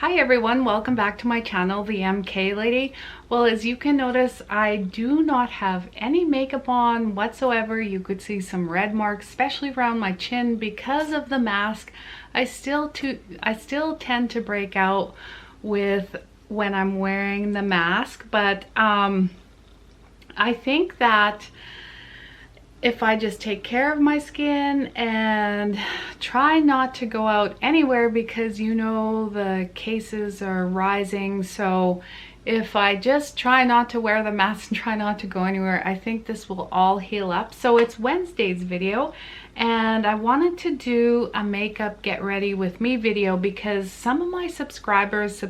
Hi everyone, welcome back to my channel, the MK Lady. Well, as you can notice, I do not have any makeup on whatsoever. You could see some red marks, especially around my chin because of the mask. I still tend to break out with when I'm wearing the mask, but I think that if I just take care of my skin and try not to go out anywhere, because you know the cases are rising, so if I just try not to wear the mask and try not to go anywhere, I think this will all heal up. So it's Wednesday's video and I wanted to do a makeup get ready with me video because some of my subscribers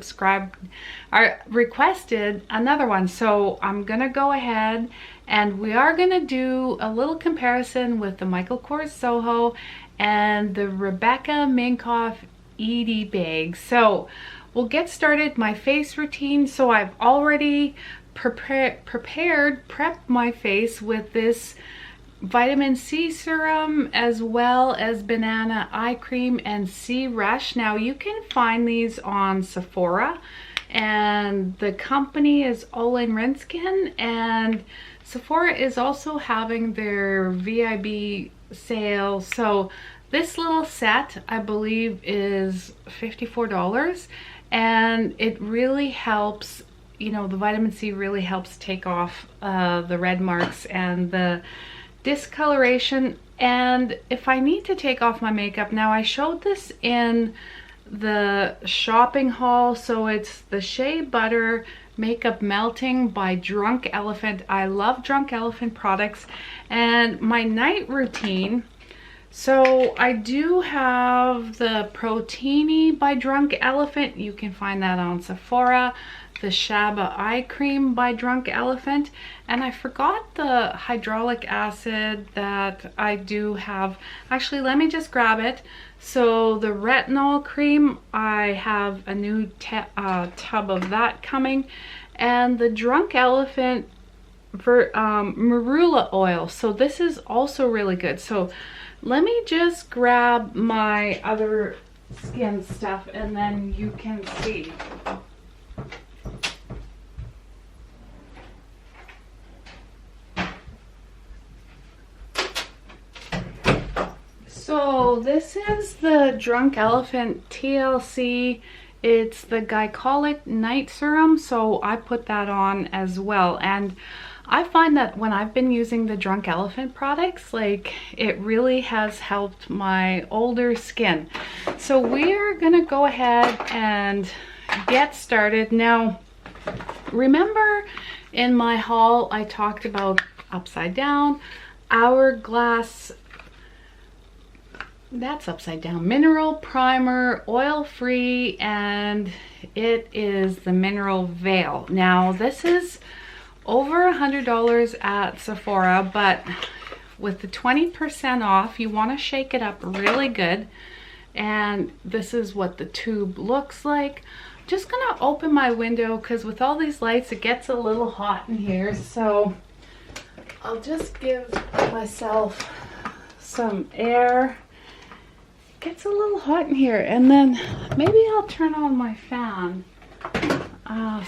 requested another one. So I'm gonna go ahead and we are gonna do a little comparison with the Michael Kors Soho and the Rebecca Minkoff Edie bag. So we'll get started. My face routine. So I've already prepped my face with this vitamin C serum as well as banana eye cream and C Rush. Now you can find these on Sephora and the company is All in Rinskin, and Sephora is also having their VIB sale. So this little set I believe is $54 and it really helps, you know, the vitamin C really helps take off the red marks and the discoloration. And if I need to take off my makeup, now I showed this in the shopping haul, so it's the Shea Butter Makeup Melting by Drunk Elephant. I love Drunk Elephant products. And my night routine, so I do have the Proteini by Drunk Elephant. You can find that on Sephora. The Shaba Eye Cream by Drunk Elephant, and I forgot the hyaluronic acid that I do have. Actually, let me just grab it. So the retinol cream, I have a new tub of that coming, and the Drunk Elephant marula oil. So this is also really good. So let me just grab my other skin stuff and then you can see. So this is the Drunk Elephant TLC. It's the glycolic night serum, so I put that on as well. And I find that when I've been using the Drunk Elephant products, like, it really has helped my older skin. So we're gonna go ahead and get started. Now, remember in my haul I talked about Upside Down, Hourglass, that's upside down, mineral primer, oil free, and it is the mineral veil. Now this is over $100 at Sephora, but with the 20% off you want to shake it up really good. And this is what the tube looks like. I'm just gonna open my window because with all these lights it gets a little hot in here, so I'll just give myself some air. Gets a little hot in here, and then maybe I'll turn on my fan.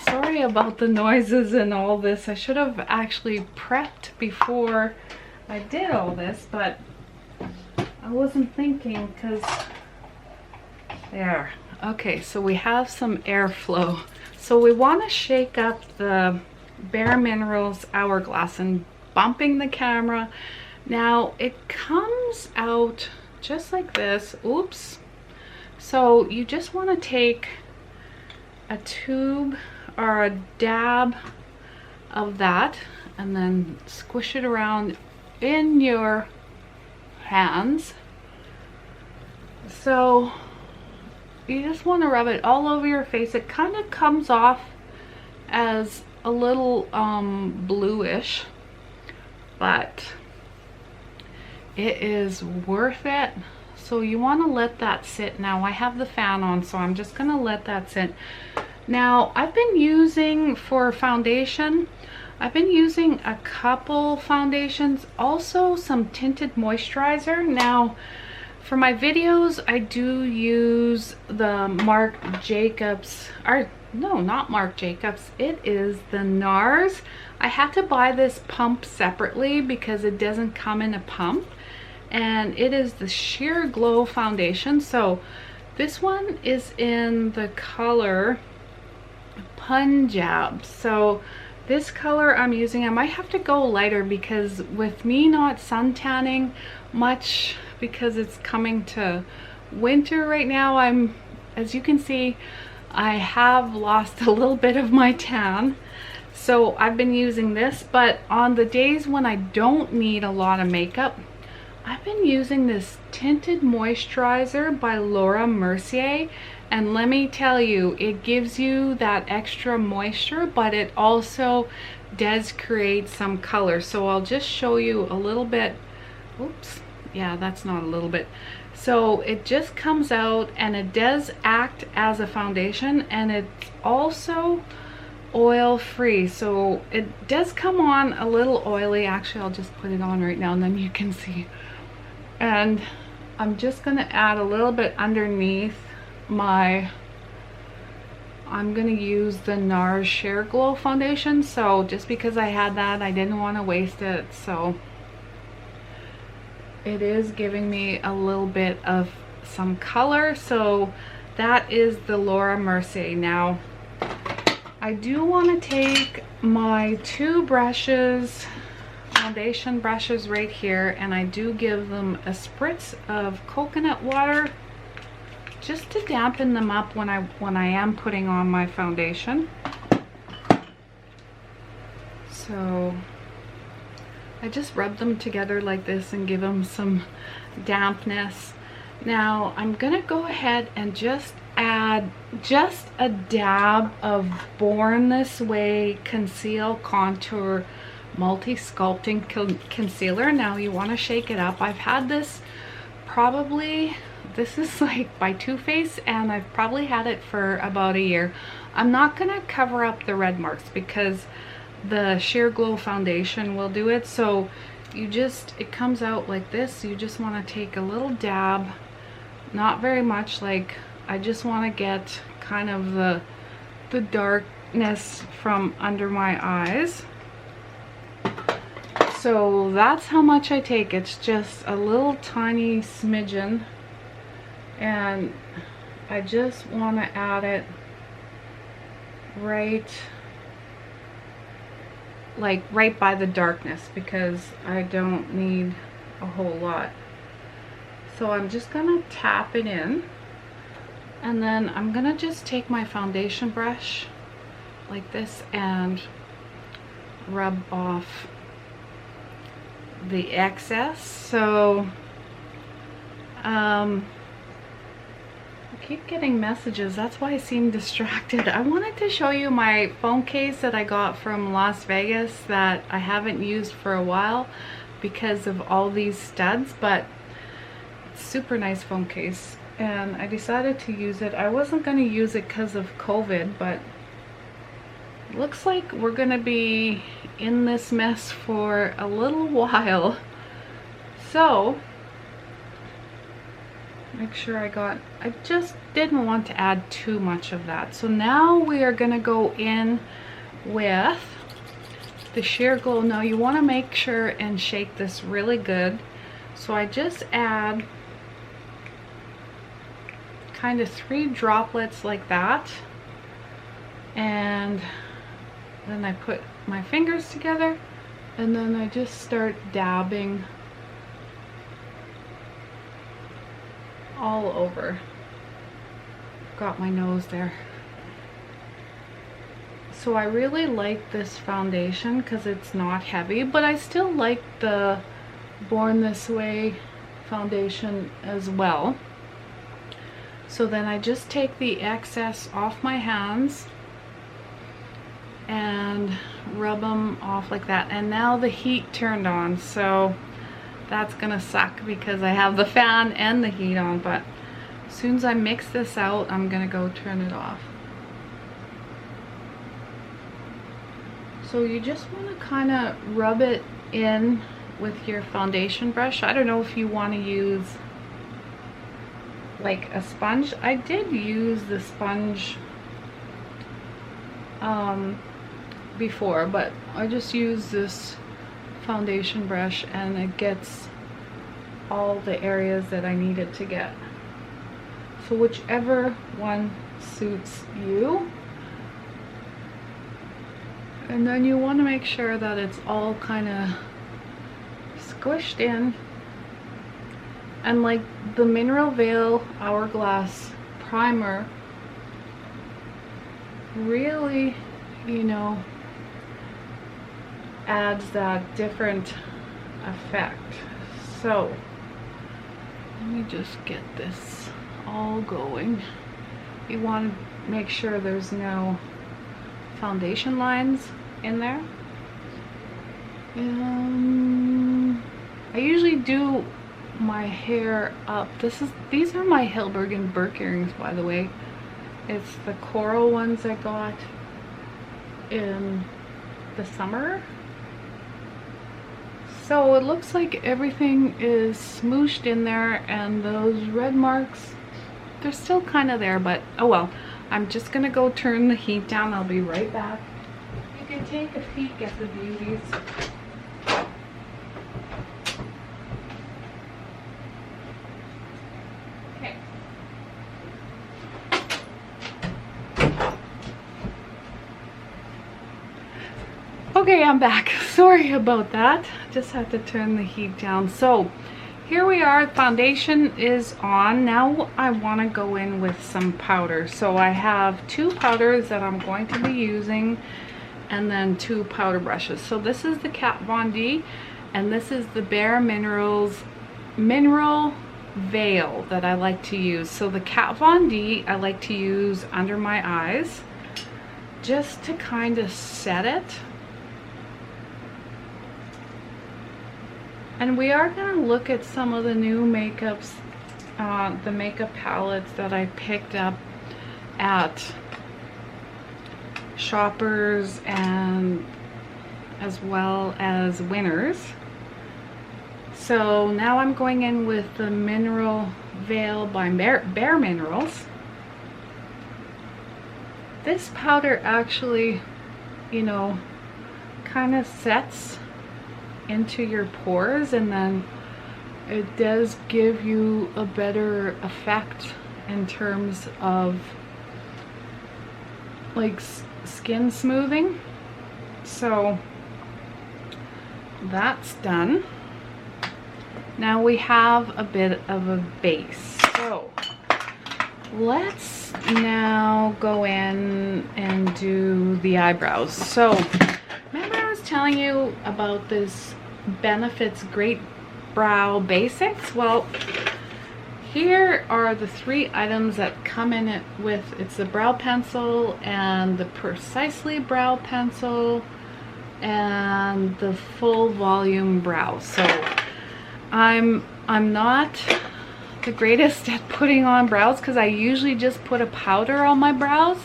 Sorry about the noises and all this. I should have actually prepped before I did all this, but I wasn't thinking because there. Okay, so we have some airflow. So we want to shake up the Bare Minerals Hourglass and bumping the camera. Now it comes out just like this. Oops. So you just want to take a tube or a dab of that and then squish it around in your hands. So you just want to rub it all over your face. It kind of comes off as a little bluish, but it is worth it. So you want to let that sit. Now I have the fan on, so I'm just going to let that sit. Now I've been using for foundation, I've been using a couple foundations, also some tinted moisturizer. Now For my videos, I do use the Marc Jacobs, or no, not Marc Jacobs, it is the NARS. I had to buy this pump separately because it doesn't come in a pump, and it is the Sheer Glow foundation. So this one is in the color Punjab. So this color I'm using, I might have to go lighter because with me not sun much because it's coming to winter right now, as you can see, I have lost a little bit of my tan. So I've been using this, but on the days when I don't need a lot of makeup, I've been using this tinted moisturizer by Laura Mercier, and let me tell you, it gives you that extra moisture, but it also does create some color. So I'll just show you a little bit. Oops, yeah, that's not a little bit. So it just comes out and it does act as a foundation, and it's also oil free. So it does come on a little oily. Actually, I'll just put it on right now and then you can see. And I'm just going to add a little bit underneath my, I'm going to use the NARS Sheer Glow foundation. So just because I had that, I didn't want to waste it. So it is giving me a little bit of some color. So that is the Laura Mercier. Now I do want to take my two brushes, foundation brushes right here, and I do give them a spritz of coconut water just to dampen them up when I am putting on my foundation. So I just rub them together like this and give them some dampness. Now I'm gonna go ahead and just add just a dab of Born This Way Conceal Contour Multi-Sculpting Concealer. Now you want to shake it up. I've had this probably, this is like by Too Faced, and I've probably had it for about a year. I'm not going to cover up the red marks because the Sheer Glow foundation will do it. So you just, it comes out like this. You just want to take a little dab, not very much, like I just want to get kind of the darkness from under my eyes. So that's how much I take. It's just a little tiny smidgen, and I just want to add it right by the darkness because I don't need a whole lot. So I'm just gonna tap it in, and then I'm gonna just take my foundation brush like this and rub off the excess. So I keep getting messages, that's why I seem distracted. I wanted to show you my phone case that I got from Las Vegas that I haven't used for a while because of all these studs, but it's super nice phone case and I decided to use it. I wasn't going to use it because of COVID, but looks like we're gonna be in this mess for a little while. So make sure I just didn't want to add too much of that. So now we are gonna go in with the Sheer Glow. Now you want to make sure and shake this really good. So I just add kind of 3 droplets like that, and then I put my fingers together and then I just start dabbing all over. Got my nose there. So I really like this foundation because it's not heavy, but I still like the Born This Way foundation as well. So then I just take the excess off my hands and rub them off like that. And now the heat turned on, so that's gonna suck because I have the fan and the heat on, but as soon as I mix this out, I'm gonna go turn it off. So you just want to kind of rub it in with your foundation brush. I don't know if you want to use like a sponge. I did use the sponge before, but I just use this foundation brush and it gets all the areas that I need it to get. So whichever one suits you. And then you want to make sure that it's all kind of squished in. And like the Mineral Veil Hourglass primer really, you know, adds that different effect. So let me just get this all going. You want to make sure there's no foundation lines in there. I usually do my hair up. These are my Hilberg and Burke earrings, by the way. It's the coral ones I got in the summer. So it looks like everything is smooshed in there, and those red marks, they're still kind of there, but oh well. I'm just gonna go turn the heat down. I'll be right back. You can take a peek at the beauties. Okay. Okay, I'm back. Sorry about that. Just had to turn the heat down. So here we are, foundation is on. Now I want to go in with some powder. So I have two powders that I'm going to be using, and then two powder brushes. So this is the Kat Von D, and this is the Bare Minerals Mineral Veil that I like to use. So the Kat Von D I like to use under my eyes just to kind of set it. And we are going to look at some of the new makeups, the makeup palettes that I picked up at Shoppers and as well as Winners. So now I'm going in with the Mineral Veil by Bare Minerals. This powder actually, you know, kind of sets into your pores, and then it does give you a better effect in terms of like skin smoothing. So that's done. Now we have a bit of a base. So let's now go in and do the eyebrows. So remember I was telling you about this Benefits Great Brow Basics? Well, here are the three items that come in it with. It's the brow pencil and the Precisely brow pencil and the full volume brow. So I'm not the greatest at putting on brows because I usually just put a powder on my brows,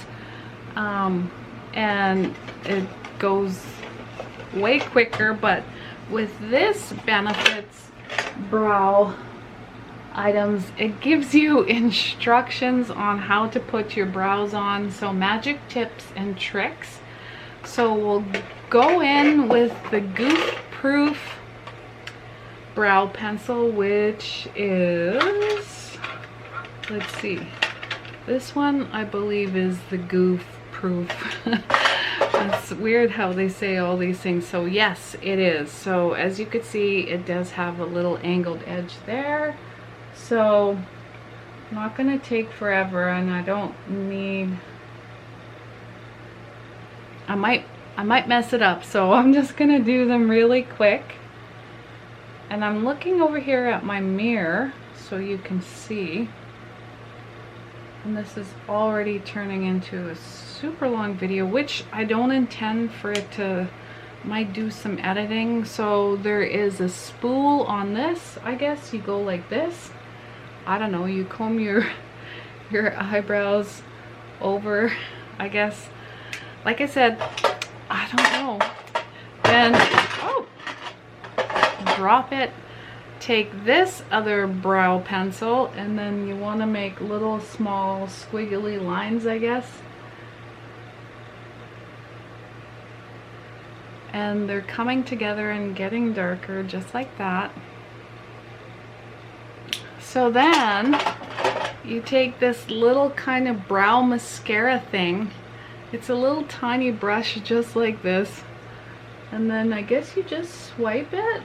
and it goes way quicker. But with this Benefits brow items, it gives you instructions on how to put your brows on, so magic tips and tricks. So we'll go in with the Goof Proof brow pencil, which is, let's see, this one I believe is the Goof Proof. It's weird how they say all these things. So yes, it is. So as you can see, it does have a little angled edge there. So not gonna take forever, and I don't need, I might mess it up, so I'm just gonna do them really quick. And I'm looking over here at my mirror so you can see. And this is already turning into a super long video, which I don't intend for it to, might do some editing. So there is a spool on this. I guess you go like this. I don't know, you comb your eyebrows over, I guess. Like I said, I don't know. Then, oh, drop it take this other brow pencil, and then you want to make little small squiggly lines, I guess. And they're coming together and getting darker, just like that. So then you take this little kind of brow mascara thing. It's a little tiny brush just like this. And then I guess you just swipe it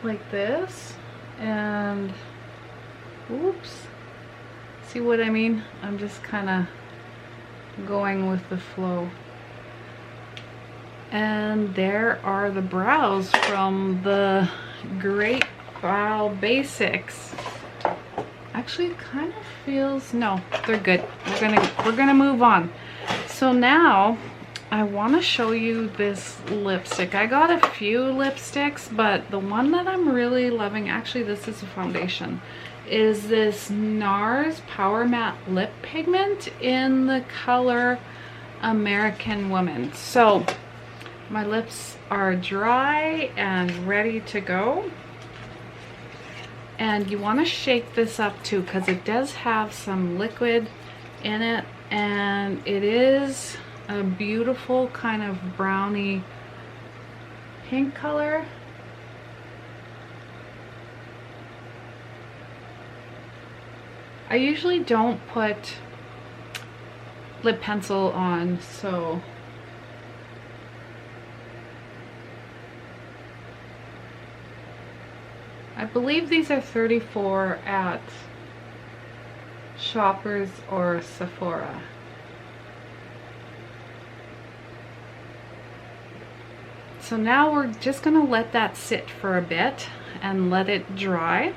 like this. And oops. See what I mean? I'm just kind of going with the flow. And there are the brows from the Great Brow Basics. Actually, it kind of feels, no, they're good. We're gonna move on. So now I want to show you this lipstick. I got a few lipsticks, but the one that I'm really loving, actually this is a foundation, is this NARS Power Matte Lip Pigment in the color American Woman. So my lips are dry and ready to go. And you want to shake this up too, because it does have some liquid in it, and it is a beautiful kind of browny pink color. I usually don't put lip pencil on, so I believe these are 34 at Shoppers or Sephora. So now we're just gonna let that sit for a bit and let it dry.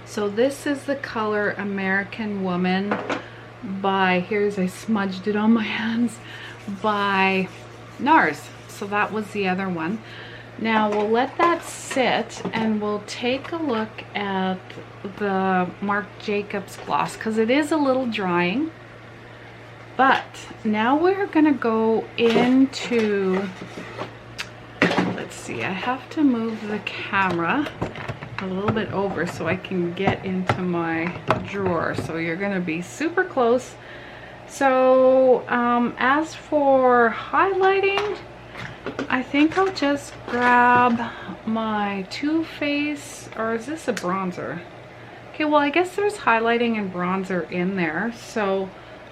So this is the color American Woman by, here's, I smudged it on my hands, by NARS. So that was the other one. Now we'll let that sit and we'll take a look at the Marc Jacobs gloss, because it is a little drying. But now we're gonna go into, let's see, I have to move the camera a little bit over so I can get into my drawer. So you're gonna be super close. So as for highlighting, I think I'll just grab my Too Faced, or is this a bronzer? Okay, well I guess there's highlighting and bronzer in there. So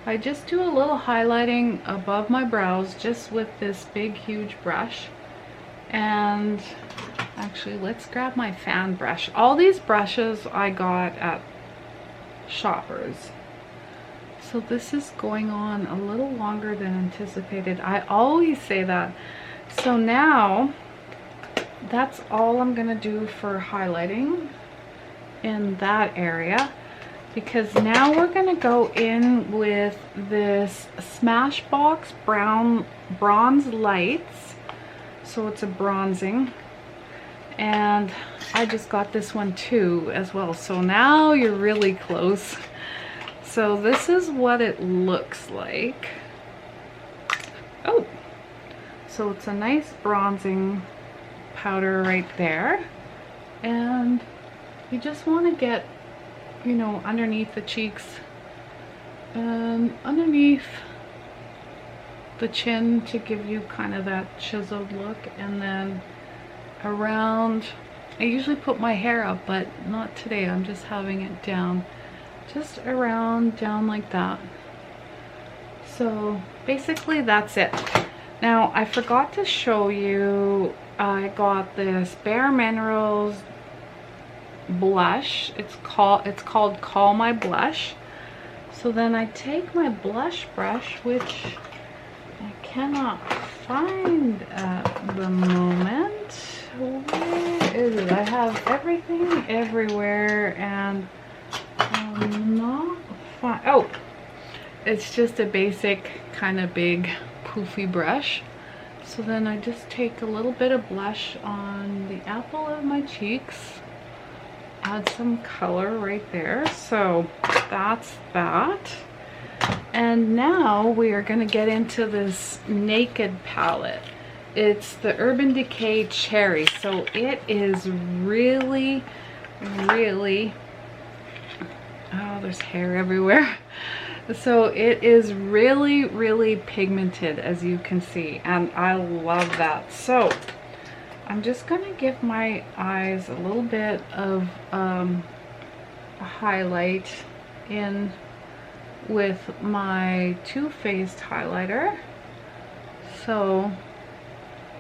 I just do a little highlighting above my brows just with this big huge brush. And actually let's grab my fan brush. All these brushes I got at Shoppers. So this is going on a little longer than anticipated. I always say that. So now that's all I'm gonna do for highlighting in that area, because now we're gonna go in with this Smashbox Bronze Lights. So it's a bronzing, and I just got this one too as well. So now you're really close. So this is what it looks like. Oh, so it's a nice bronzing powder right there, and you just want to get, you know, underneath the cheeks and underneath the chin to give you kind of that chiseled look, and then around. I usually put my hair up, but not today. I'm just having it down, just around, down like that. So basically that's it. Now I forgot to show you, I got this Bare Minerals blush. It's called Call My Blush. So then I take my blush brush, which I cannot find at the moment. Where is it? I have everything everywhere, and I'm not fine. Oh, it's just a basic kind of big poofy brush. So then I just take a little bit of blush on the apple of my cheeks, add some color right there. So that's that. And now we are going to get into this Naked palette. It's the Urban Decay Cherry. So it is really, really, oh, there's hair everywhere. So it is really, really pigmented, as you can see, and I love that. So I'm just gonna give my eyes a little bit of a highlight in with my Too Faced highlighter. So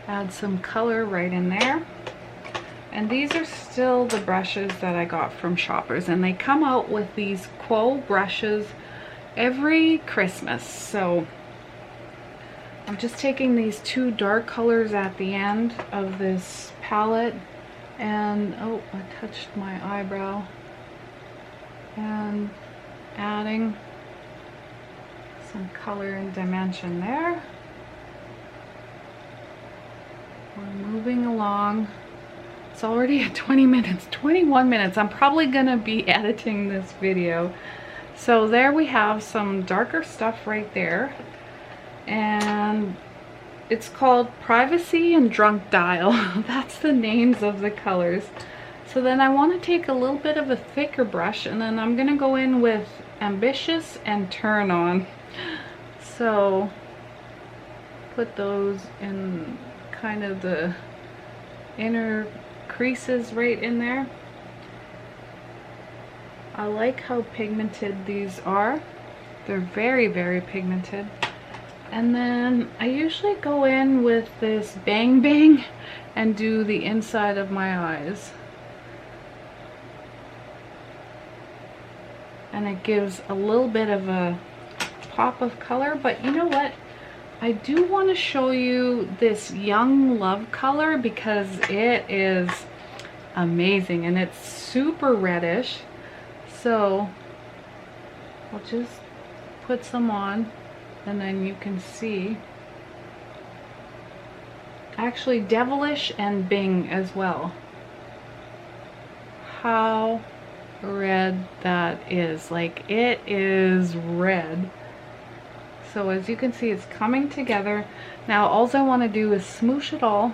add some color right in there. And these are still the brushes that I got from Shoppers, and they come out with these Quo brushes every Christmas. So I'm just taking these two dark colors at the end of this palette, and oh, I touched my eyebrow, and adding some color and dimension there. We're moving along. It's already at 20 minutes, 21 minutes. I'm probably gonna be editing this video. So there we have some darker stuff right there. And it's called Privacy and Drunk Dial. That's the names of the colors. So then I want to take a little bit of a thicker brush, and then I'm gonna go in with Ambitious and Turn On. So put those in kind of the inner creases right in there. I like how pigmented these are. They're very, very pigmented. And then I usually go in with this Bang Bang and do the inside of my eyes. And it gives a little bit of a pop of color, but you know what? I do want to show you this Young Love color because it is amazing and it's super reddish. So I'll just put some on, and then you can see actually Devilish and Bing as well. How red that is. Like, it is red. So as you can see, it's coming together. Now all I want to do is smoosh it all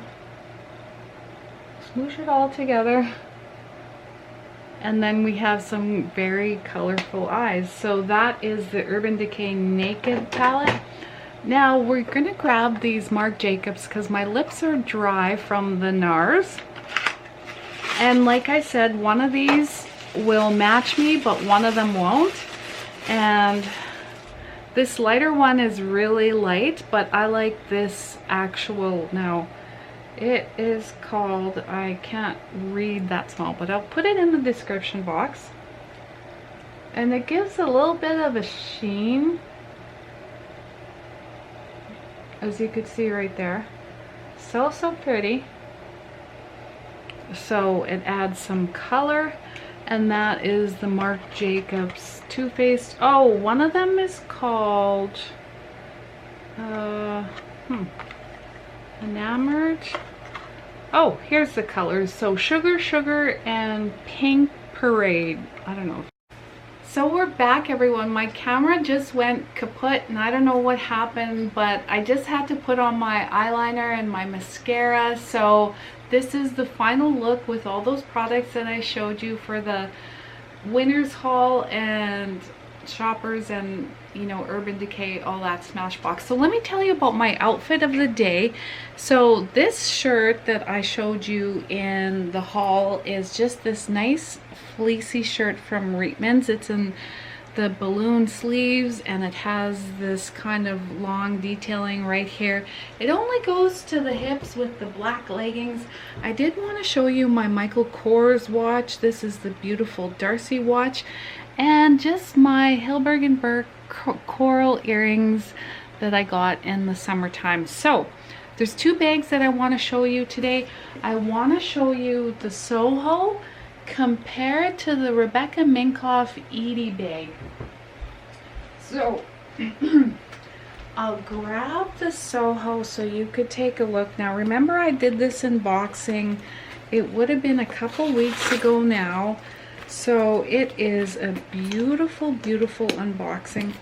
together, and then we have some very colorful eyes. So that is the Urban Decay Naked palette. Now we're gonna grab these Marc Jacobs because my lips are dry from the NARS, and like I said, one of these will match me but one of them won't. And this lighter one is really light, but I like this actual, now it is called, I can't read that small, but I'll put it in the description box. And it gives a little bit of a sheen, as you could see right there. So pretty. So it adds some color. And that is the Marc Jacobs Too Faced. Oh, one of them is called Enamored. Oh, here's the colors. So Sugar and Pink Parade. I don't know. So we're back, everyone. My camera just went kaput and I don't know what happened, but I just had to put on my eyeliner and my mascara. So this is the final look with all those products that I showed you for the Winners Haul and Shoppers and, you know, Urban Decay, all that Smashbox. So let me tell you about my outfit of the day. So this shirt that I showed you in the haul is just this nice fleecy shirt from Reitman's. It's in the balloon sleeves and it has this kind of long detailing right here. It only goes to the hips with the black leggings. I did want to show you my Michael Kors watch. This is the beautiful Darcy watch, and just my Hilberg & Berg coral earrings that I got in the summertime. So there's two bags that I want to show you today. I want to show you the Soho compared to the Rebecca Minkoff Edie bag. So I'll grab the Soho so you could take a look. Now remember, I did this unboxing, it would have been a couple weeks ago now. So it is a beautiful, beautiful unboxing,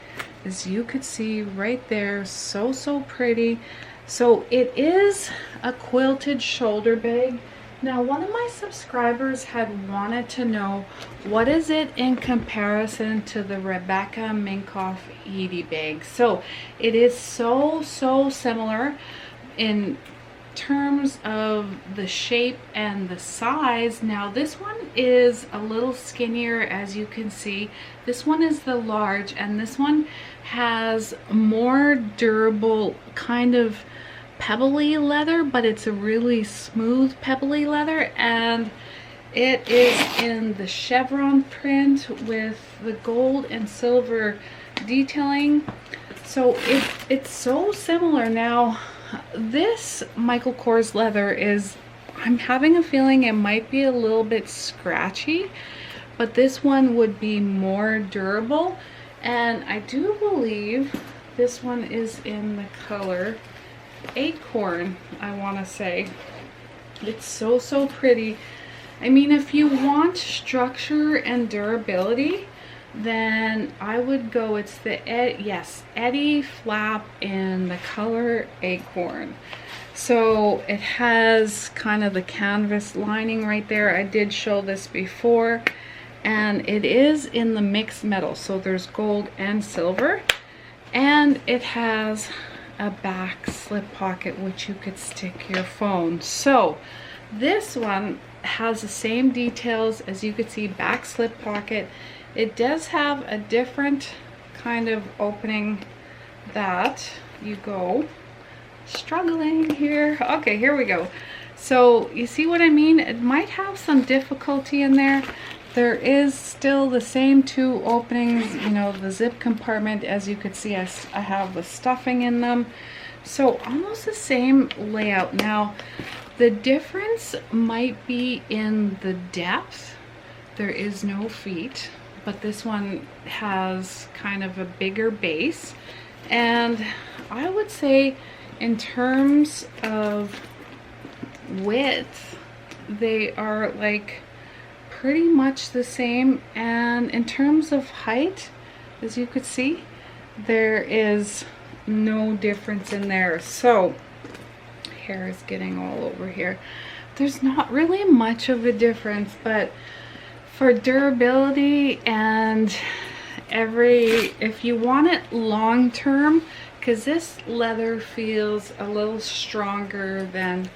as you could see right there. So pretty. So it is a quilted shoulder bag. Now, one of my subscribers had wanted to know what is it in comparison to the Rebecca Minkoff Edie bag. So it is so similar in terms of the shape and the size. Now this one is a little skinnier, as you can see. This one is the large, and this one has more durable kind of pebbly leather, but it's a really smooth pebbly leather, and it is in the chevron print with the gold and silver detailing. So it's so similar. Now this Michael Kors leather is, I'm having a feeling it might be a little bit scratchy, but this one would be more durable, and I do believe this one is in the color Acorn, I want to say. It's so pretty. I mean, if you want structure and durability, then I would go, it's the Edie flap in the color Acorn. So it has kind of the canvas lining right there. I did show this before, and it is in the mixed metal, so there's gold and silver, and it has a back slip pocket which you could stick your phone. So this one has the same details, as you could see, back slip pocket. It does have a different kind of opening that you go. Struggling here. Okay, here we go. So you see what I mean? It might have some difficulty in there. There is still the same two openings, you know, the zip compartment. As you could see, I have the stuffing in them. So almost the same layout. Now, the difference might be in the depth. There is no feet, but this one has kind of a bigger base. And I would say in terms of width, they are like pretty much the same, and in terms of height, as you could see, there is no difference in there. So hair is getting all over here. There's not really much of a difference, but for durability and if you want it long term, because this leather feels a little stronger than,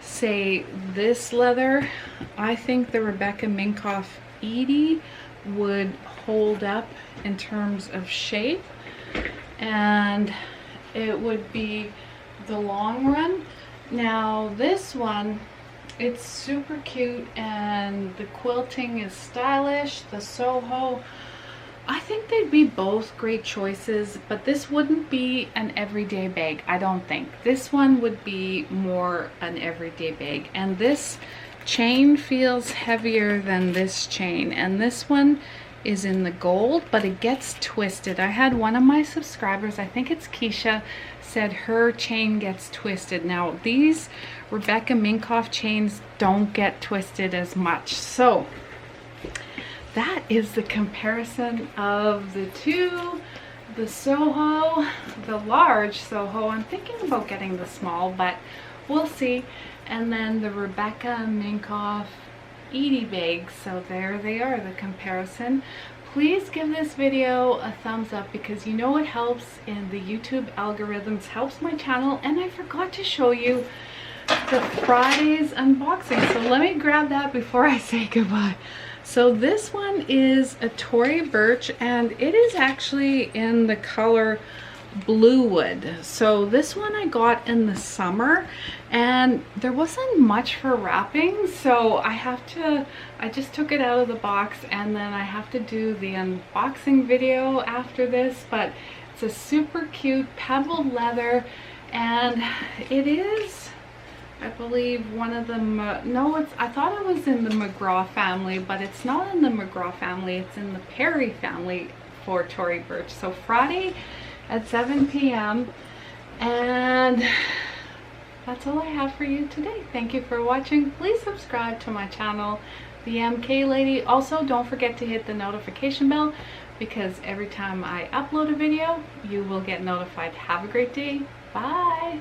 say, this leather, I think the Rebecca Minkoff Edie would hold up in terms of shape, and it would be the long run. Now this one, it's super cute, and the quilting is stylish. The Soho, I think they'd be both great choices, but this wouldn't be an everyday bag, I don't think. This one would be more an everyday bag, and this chain feels heavier than this chain, and this one is in the gold, but it gets twisted. I had one of my subscribers, I think it's Keisha, said her chain gets twisted. Now these Rebecca Minkoff chains don't get twisted as much. So that is the comparison of the two. The Soho, the large Soho, I'm thinking about getting the small, but we'll see. And then the Rebecca Minkoff Edie bag. So there they are, the comparison. Please give this video a thumbs up, because you know it helps in the YouTube algorithms, helps my channel. And I forgot to show you the Friday's unboxing, so let me grab that before I say goodbye. So this one is a Tory Burch, and it is actually in the color Blue Wood. So this one I got in the summer, and there wasn't much for wrapping, so I just took it out of the box, and then I have to do the unboxing video after this. But it's a super cute pebbled leather, and it is, I believe, one of the I thought it was in the McGraw family, but it's not in the McGraw family, it's in the Perry family for Tory Burch. So Friday at 7 p.m. and that's all I have for you today. Thank you for watching. Please subscribe to my channel, The MK Lady. Also, don't forget to hit the notification bell, because every time I upload a video, you will get notified. Have a great day. Bye.